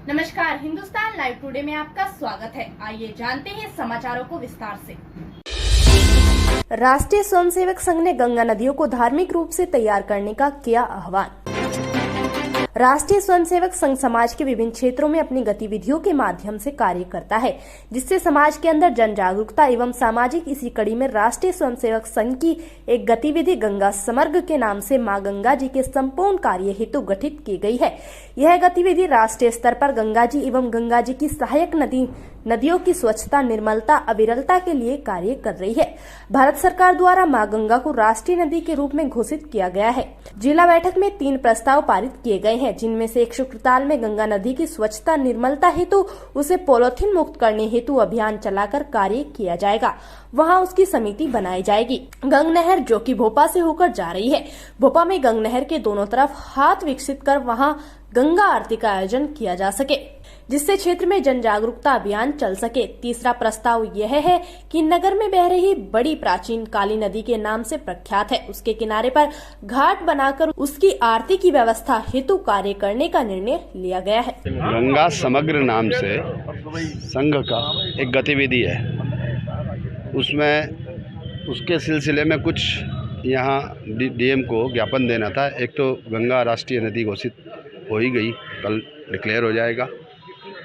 नमस्कार, Hindustan live today में आपका स्वागत है। आइए जानते हैं समाचारों को विस्तार से। राष्ट्रीय स्वयंसेवक संघ ने गंगा नदियों को धार्मिक रूप से तैयार करने का किया आह्वान। राष्ट्रीय स्वयंसेवक संघ समाज के विभिन्न क्षेत्रों में अपनी गतिविधियों के माध्यम से कार्य करता है, जिससे समाज के अंदर जन जागरूकता एवं सामाजिक। इसी कड़ी में राष्ट्रीय स्वयंसेवक संघ की एक गतिविधि गंगा समग्र के नाम से मां गंगा जी के संपूर्ण कार्य हेतु गठित की गई है। यह गतिविधि राष्ट्रीय स्तर पर गंगा जी एवं गंगा जी की सहायक नदियों की स्वच्छता, निर्मलता, अविरलता के लिए कार्य कर रही है। भारत सरकार द्वारा मां गंगा को राष्ट्रीय नदी के रूप में घोषित किया गया है। जिला बैठक में 3 प्रस्ताव पारित किए गए हैं, जिनमें से एक शुक्रताल में गंगा नदी की स्वच्छता, निर्मलता हेतु उसे पॉलिथीन मुक्त करने हेतु अभियान चलाकर कार्य किया जाएगा। वहां उसकी समिति बनाई जाएगी। गंग नहर जो कि भोपा से होकर जा रही है, भोपा में गंग नहर के दोनों तरफ हाथ विकसित कर वहां गंगा आरती का आयोजन किया जा सके, जिससे क्षेत्र में जन जागरूकता अभियान चल सके। तीसरा प्रस्ताव यह है कि नगर में बह रही बड़ी प्राचीन काली नदी के नाम से प्रख्यात है, उसके किनारे पर घाट बनाकर उसकी आरती की व्यवस्था हेतु कार्य करने का निर्णय लिया गया है। गंगा समग्र नाम से संघ का एक गतिविधि है, उसमें उसके सिलसिले में कुछ यहाँ डीएम को ज्ञापन देना था। एक तो गंगा राष्ट्रीय नदी घोषित हो ही गई, कल डिक्लेयर हो जाएगा।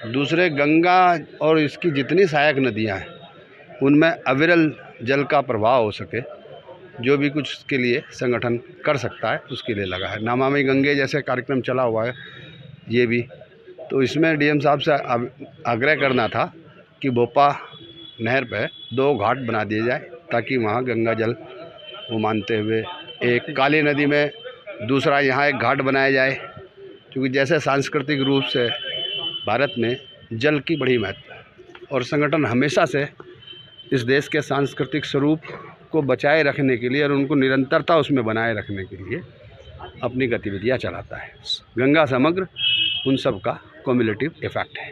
दूसरे, गंगा और इसकी जितनी सहायक नदियां हैं उनमें अविरल जल का प्रवाह हो सके, जो भी कुछ उसके लिए संगठन कर सकता है उसके लिए लगा है। नमामि गंगे जैसे कार्यक्रम चला हुआ है ये भी, तो इसमें डीएम साहब से आग्रह करना था कि भोपा नहर पे 2 घाट बना दिए जाए, ताकि वहाँ गंगा जल वो मानते हुए एक काली नदी में, दूसरा यहाँ एक घाट बनाया जाए, क्योंकि जैसे सांस्कृतिक रूप से भारत में जल की बड़ी महत्व है और संगठन हमेशा से इस देश के सांस्कृतिक स्वरूप को बचाए रखने के लिए और उनको निरंतरता उसमें बनाए रखने के लिए अपनी गतिविधियां चलाता है। गंगा समग्र उन सब का क्युमुलेटिव इफेक्ट है।